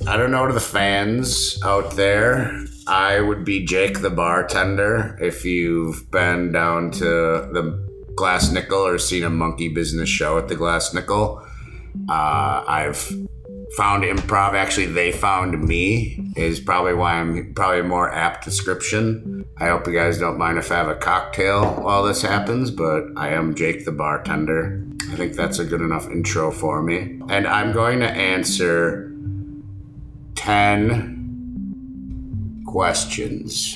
I don't know to the fans out there. I would be Jake the Bartender if you've been down to the Glass Nickel or seen a monkey business show at the Glass Nickel. I've found improv, actually they found me, is probably why I'm probably a more apt description. I hope you guys don't mind if I have a cocktail while this happens, but I am Jake the Bartender. I think that's a good enough intro for me. And I'm going to answer 10 questions.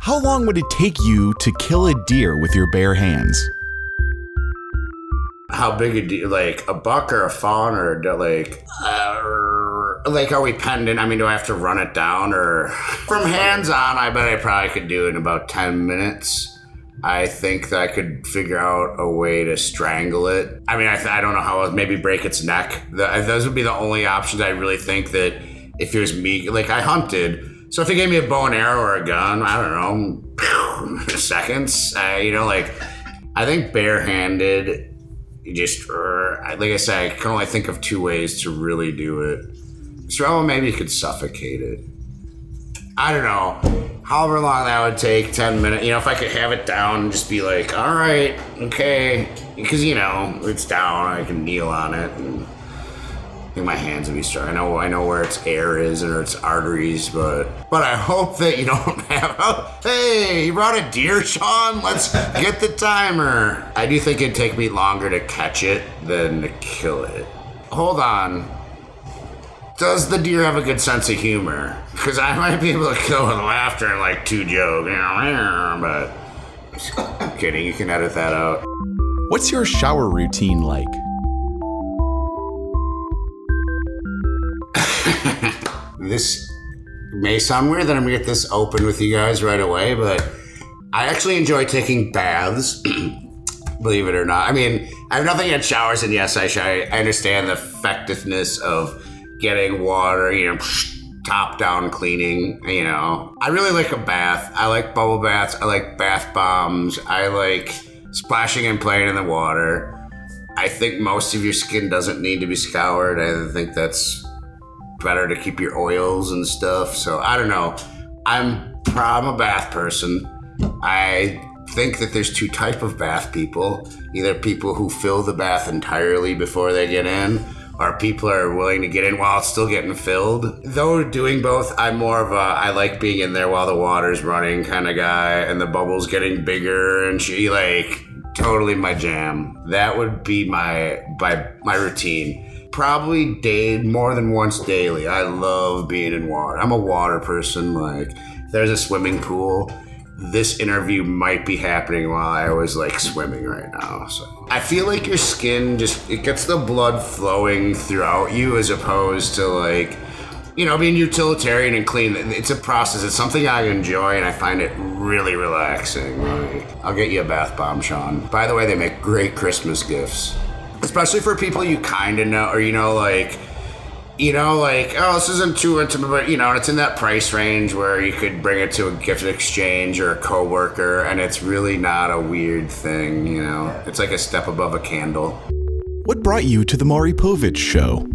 How long would it take you to kill a deer with your bare hands? How big a deer? Like a buck or a fawn or like are we pendant? I mean, do I have to run it down or from hands on? I bet I probably could do it in about 10 minutes. I think that I could figure out a way to strangle it. I mean, I don't know how else. Maybe break its neck. Those would be the only options. I really think that if it was me, like I hunted. So if he gave me a bow and arrow or a gun, I don't know, seconds. I think barehanded, like I said, I can only think of 2 ways to really do it. So maybe you could suffocate it. I don't know. However long that would take, 10 minutes. If I could have it down and just be like, all right, okay. Because, it's down. I can kneel on it. And I think my hands would be strong. I know where its air is or its arteries, but I hope that you don't have, hey, you brought a deer, Sean? Let's get the timer. I do think it'd take me longer to catch it than to kill it. Hold on. Does the deer have a good sense of humor? Because I might be able to kill with laughter and like 2 jokes, but I'm kidding. You can edit that out. What's your shower routine like? This may sound weird that I'm gonna get this open with you guys right away, but I actually enjoy taking baths. Believe it or not. I mean, I have nothing against showers, and yes, I understand the effectiveness of getting water, top-down cleaning, I really like a bath. I like bubble baths. I like bath bombs. I like splashing and playing in the water. I think most of your skin doesn't need to be scoured. I think that's better to keep your oils and stuff. So, I don't know. I'm a bath person. I think that there's 2 types of bath people. Either people who fill the bath entirely before they get in, or people are willing to get in while it's still getting filled. Though doing both, I'm more of I like being in there while the water's running kind of guy, and the bubble's getting bigger, and totally my jam. That would be my routine. Probably more than once daily. I love being in water. I'm a water person. There's a swimming pool. This interview might be happening while I was swimming right now. So I feel like your skin it gets the blood flowing throughout you as opposed to being utilitarian and clean. It's a process. It's something I enjoy and I find it really relaxing. I'll get you a bath bomb, Sean. By the way, they make great Christmas gifts, especially for people you kind of know, or this isn't too intimate, but it's in that price range where you could bring it to a gift exchange or a coworker, and it's really not a weird thing, It's like a step above a candle. What brought you to the Maury Povich show?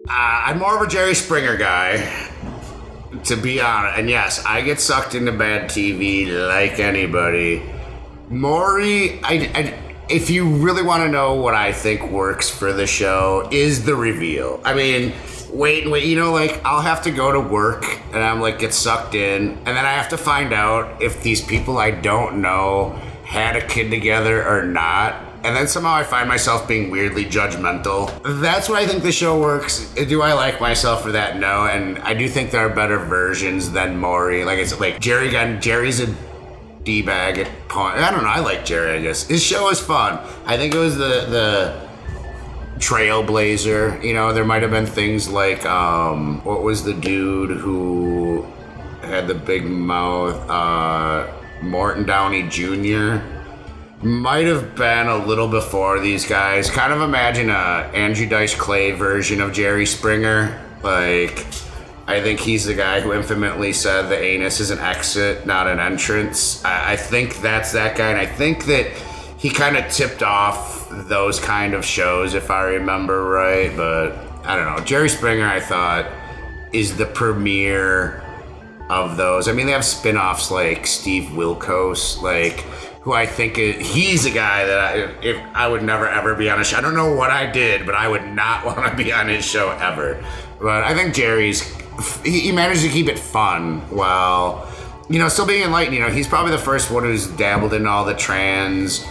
I'm more of a Jerry Springer guy, to be honest. And yes, I get sucked into bad TV like anybody. Maury, if you really want to know what I think works for the show, is the reveal. I mean, wait, I'll have to go to work and I'm get sucked in, and then I have to find out if these people I don't know had a kid together or not. And then somehow I find myself being weirdly judgmental. That's why I think the show works. Do I like myself for that? No. And I do think there are better versions than Maury. Jerry's a D-bag at point. I don't know. I like Jerry, I guess. His show is fun. I think it was the trailblazer. There might have been things like, what was the dude who had the big mouth? Morton Downey Jr. Might have been a little before these guys. Kind of imagine a Andrew Dice Clay version of Jerry Springer. I think he's the guy who infamously said the anus is an exit, not an entrance. I think that's that guy, and I think that he kind of tipped off those kind of shows, if I remember right. But I don't know. Jerry Springer, I thought, is the premier of those. I mean, they have spin-offs like Steve Wilkos, like, who I think he's a guy that if I would never ever be on a show. I don't know what I did, but I would not want to be on his show ever. But I think Jerry's, he managed to keep it fun while, still being enlightened. He's probably the first one who's dabbled in all the trans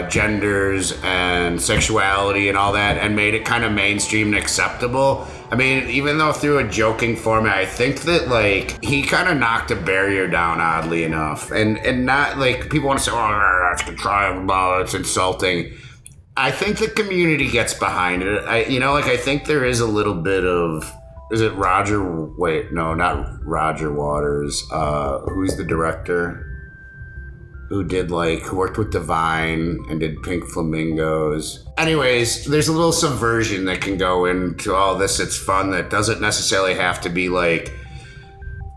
genders and sexuality and all that, and made it kind of mainstream and acceptable. I mean, even though through a joking format, I think that, like, he kind of knocked a barrier down, oddly enough. And not, like, people want to say, oh, that's contrived, it's insulting. I think the community gets behind it. I think there is a little bit of, is it Roger, wait, no, not Roger Waters. Who's the director? Who worked with Divine and did Pink Flamingos. Anyways, there's a little subversion that can go into all this. It's fun that doesn't necessarily have to be like,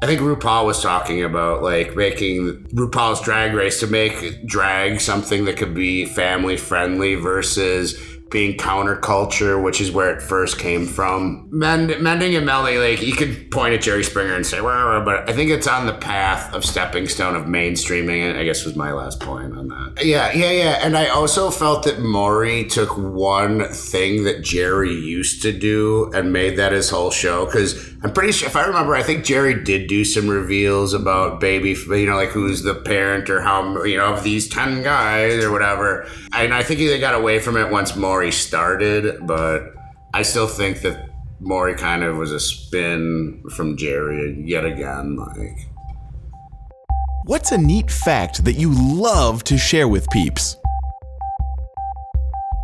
I think RuPaul was talking about like making RuPaul's Drag Race to make drag something that could be family friendly versus being counterculture, which is where it first came from. Mending and melding, like, you could point at Jerry Springer and say, well, but I think it's on the path of stepping stone of mainstreaming it, I guess was my last point on that. Yeah. And I also felt that Maury took one thing that Jerry used to do and made that his whole show, because I'm pretty sure, if I remember, I think Jerry did do some reveals about baby, like who's the parent or how, of these 10 guys or whatever. And I think they got away from it once Maury started, but I still think that Maury kind of was a spin from Jerry yet again. Like, what's a neat fact that you love to share with peeps?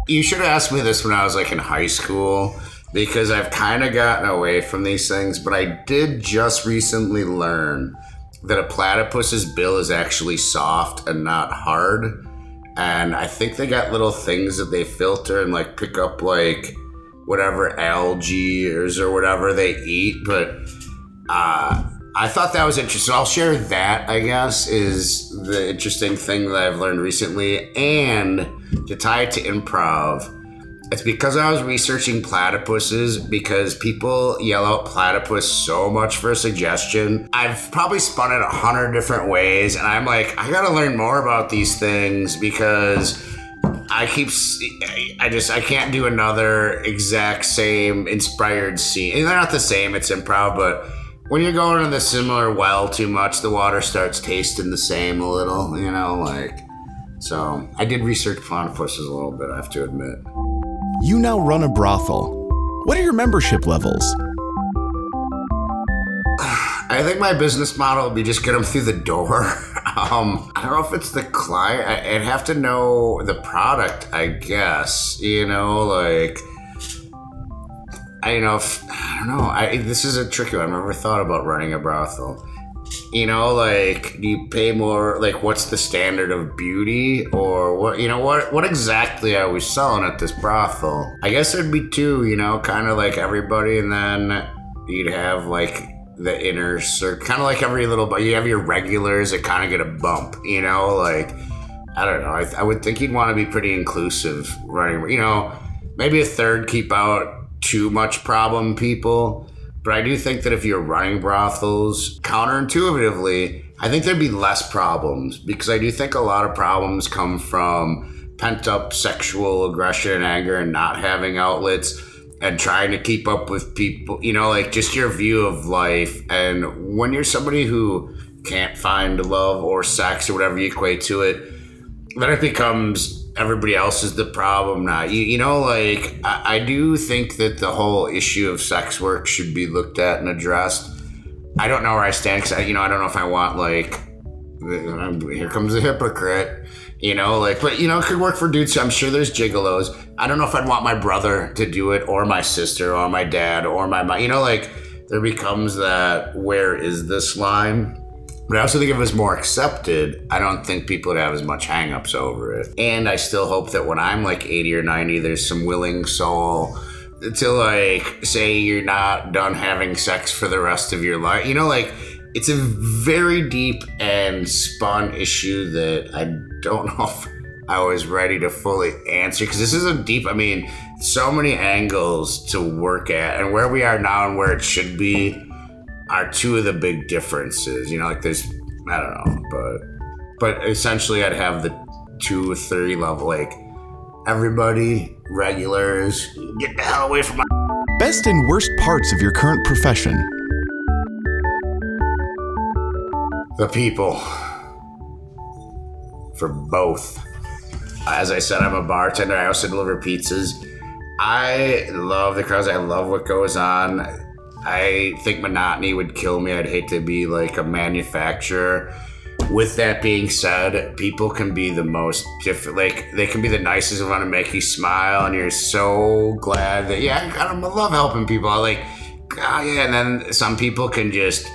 You should have asked me this when I was like in high school, because I've kind of gotten away from these things, but I did just recently learn that a platypus's bill is actually soft and not hard. And I think they got little things that they filter and like pick up like whatever algae or whatever they eat. But I thought that was interesting. So I'll share that, I guess, is the interesting thing that I've learned recently. And to tie it to improv, it's because I was researching platypuses, because people yell out platypus so much for a suggestion. I've probably spun it 100 different ways, and I'm like, I gotta learn more about these things, because I can't do another exact same inspired scene. And they're not the same, it's improv, but when you're going in the similar well too much, the water starts tasting the same a little, So I did research platypuses a little bit, I have to admit. You now run a brothel. What are your membership levels? I think my business model would be just get them through the door. I don't know if it's the client. I'd have to know the product, I guess. I don't know. This is a tricky one. I've never thought about running a brothel. Do you pay more, like, what's the standard of beauty, or what exactly are we selling at this brothel? I guess there'd be two, kind of like everybody, and then you'd have like the inner circle, kind of like every little, but you have your regulars that kind of get a bump, I don't know. I would think you'd want to be pretty inclusive running, maybe a third, keep out too much problem people. But I do think that if you're running brothels, counterintuitively, I think there'd be less problems, because I do think a lot of problems come from pent-up sexual aggression and anger and not having outlets and trying to keep up with people, just your view of life. And when you're somebody who can't find love or sex or whatever you equate to it, then it becomes everybody else is the problem now. I do think that the whole issue of sex work should be looked at and addressed. I don't know where I stand, because I don't know if I want, here comes the hypocrite, but it could work for dudes. I'm sure there's gigolos. I don't know if I'd want my brother to do it, or my sister, or my dad, or my mom. There becomes that, where is this line? But I also think if it was more accepted, I don't think people would have as much hang-ups over it. And I still hope that when I'm like 80 or 90, there's some willing soul to like say you're not done having sex for the rest of your life. You know, like it's a very deep and spun issue that I don't know if I was ready to fully answer, because this is a deep, I mean, so many angles to work at, and where we are now and where it should be are two of the big differences. You know, like there's, I don't know, but essentially I'd have the 2 or 3 level, like everybody, regulars, get the hell away from my... Best and worst parts of your current profession. The people. For both. As I said, I'm a bartender. I also deliver pizzas. I love the crowds. I love what goes on. I think monotony would kill me. I'd hate to be like a manufacturer. With that being said, people can be the most different. Like, they can be the nicest, want to make you smile, and you're so glad that, yeah, I love helping people. I like, yeah, and then some people can just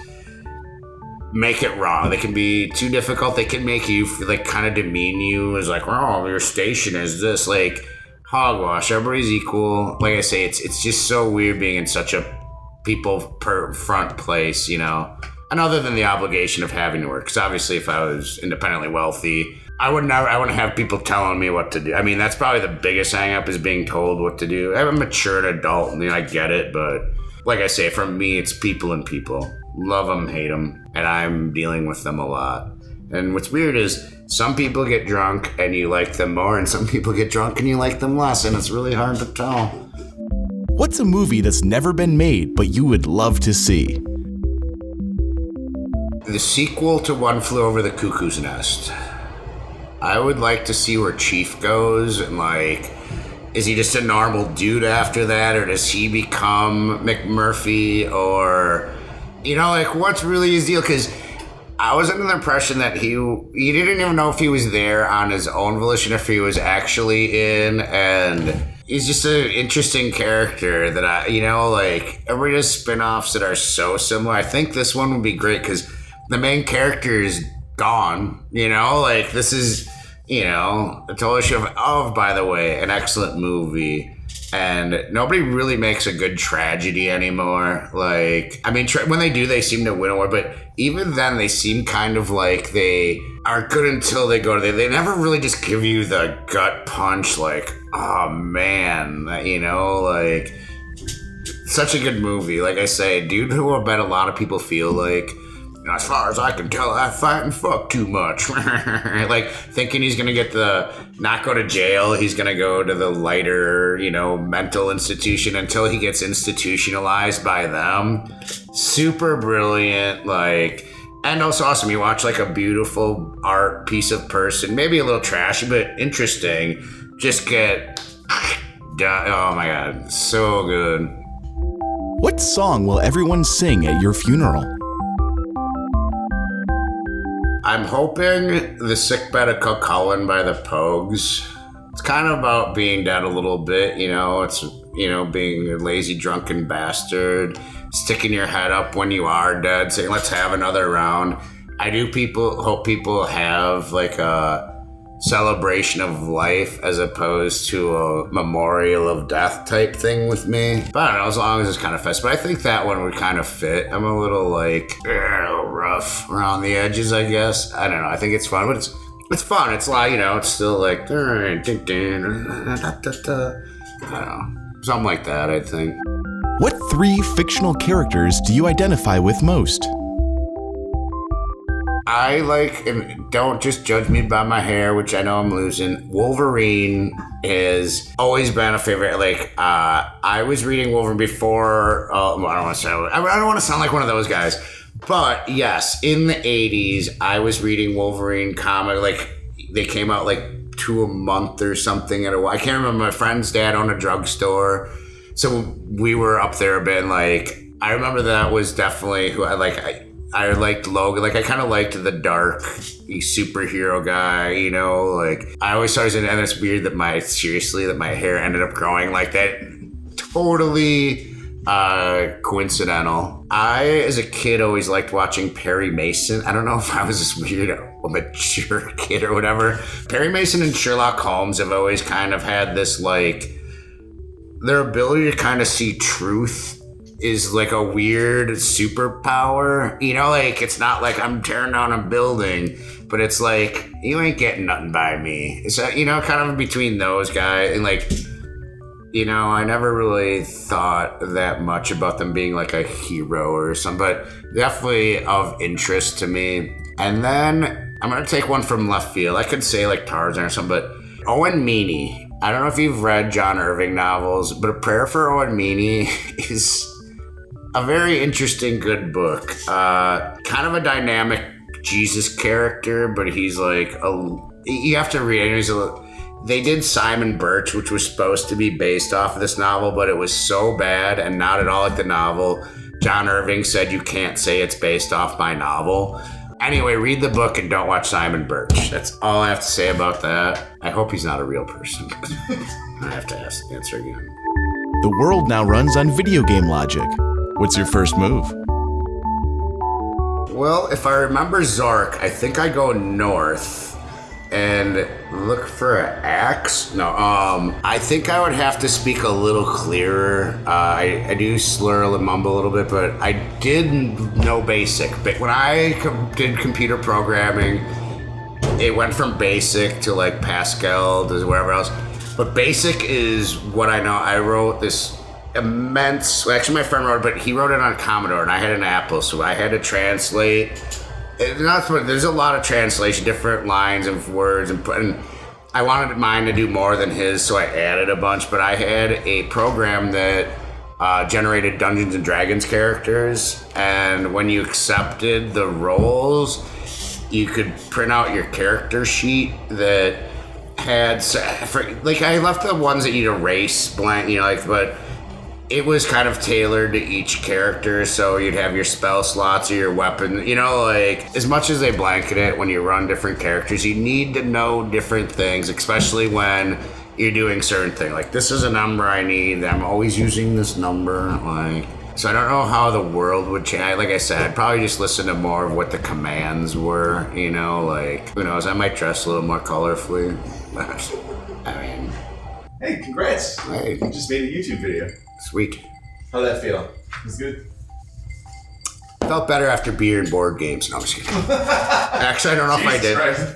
make it wrong. They can be too difficult. They can make you like kind of demean you as like, oh, your station is this, like hogwash. Everybody's equal. Like I say, it's just so weird being in such a people per front place, you know. And other than the obligation of having to work, because obviously if I was independently wealthy, I wouldn't have people telling me what to do. I mean, that's probably the biggest hang up, is being told what to do. I'm a mature adult, and I get it, but like I say, for me, it's people and people. Love them, hate them, and I'm dealing with them a lot. And what's weird is some people get drunk and you like them more, and some people get drunk and you like them less, and it's really hard to tell. What's a movie that's never been made but you would love to see? The sequel to One Flew Over the Cuckoo's Nest. I would like to see where Chief goes, and like, is he just a normal dude after that, or does he become McMurphy, or, you know, like, what's really his deal? Because I was under the impression that he didn't even know if he was there on his own volition, if he was actually in, and he's just an interesting character that I, you know, like, everybody does spin-offs that are so similar. I think this one would be great because the main character is gone, you know, like, this is, you know, a total show of, by the way, an excellent movie. And nobody really makes a good tragedy anymore. Like, I mean, when they do, they seem to win award, but even then, they seem kind of like they are good until they go to they never really just give you the gut punch, like, oh man, you know, like, such a good movie. Like I say, dude, who I bet a lot of people feel like, as far as I can tell, I fight and fuck too much. Like, thinking he's going to not go to jail, he's going to go to the lighter, you know, mental institution until he gets institutionalized by them. Super brilliant, like, and also awesome. You watch, like, a beautiful art piece of person, maybe a little trashy, but interesting. Just get done. Oh my God, so good. What song will everyone sing at your funeral? I'm hoping The Sickbed of Cucullin by the Pogues. It's kind of about being dead a little bit, you know. It's, you know, being a lazy, drunken bastard, sticking your head up when you are dead, saying, let's have another round. I do hope people have, like, a celebration of life as opposed to a memorial of death type thing with me. But I don't know, as long as it's kind of festive. But I think that one would kind of fit. I'm a little, like, a little rough around the edges, I guess. I don't know. I think it's fun, but it's fun. It's like, you know, it's still like, I don't know, something like that, I think. What 3 fictional characters do you identify with most? I like, and don't just judge me by my hair, which I know I'm losing. Wolverine has always been a favorite. Like, I was reading Wolverine before. I don't want to sound like one of those guys, but yes, in the 80s, I was reading Wolverine comic. Like, they came out like 2 a month or something. I can't remember. My friend's dad owned a drugstore, so we were up there a bit. And, like, I remember that was definitely who I like. I liked Logan. Like, I kind of liked the dark superhero guy, you know? Like, I always thought and it's weird that my hair ended up growing like that. Totally coincidental. I, as a kid, always liked watching Perry Mason. I don't know if I was this weird, mature kid or whatever. Perry Mason and Sherlock Holmes have always kind of had this, like, their ability to kind of see truth is like a weird superpower. You know, like it's not like I'm tearing down a building, but it's like you ain't getting nothing by me. It's kind of between those guys and like. I never really thought that much about them being like a hero or something, but definitely of interest to me. And then I'm going to take one from left field. I could say like Tarzan or something, but Owen Meany. I don't know if you've read John Irving novels, but A Prayer for Owen Meany is a very interesting, good book. Kind of a dynamic Jesus character, but he's like, you have to read it. They did Simon Birch, which was supposed to be based off of this novel, but it was so bad and not at all like the novel. John Irving said you can't say it's based off my novel. Anyway, read the book and don't watch Simon Birch. That's all I have to say about that. I hope he's not a real person. I have to answer again. The world now runs on video game logic. What's your first move? Well, if I remember Zork, I think I go north and look for an axe. No, I think I would have to speak a little clearer. I do slur and mumble a little bit, but I did know basic. But when I did computer programming, it went from basic to like Pascal to wherever else. But basic is what I know. I wrote this immense, actually my friend wrote it, but he wrote it on Commodore and I had an Apple, so I had to translate. There's a lot of translation, different lines of words, and I wanted mine to do more than his, so I added a bunch. But I had a program that generated Dungeons and Dragons characters, and when you accepted the roles, you could print out your character sheet that had, I left the ones that you'd erase blank, but it was kind of tailored to each character, so you'd have your spell slots or your weapon. As much as they blanket it when you run different characters, you need to know different things, especially when you're doing certain things. Like, this is a number I need. I'm always using this number. So I don't know how the world would change. Like I said, I'd probably just listen to more of what the commands were, who knows? I might dress a little more colorfully. Hey, congrats. Hey. You just made a YouTube video. Sweet. How'd that feel? It was good? Felt better after beer and board games. No, I'm just kidding. Actually, I don't know if I did. Christ.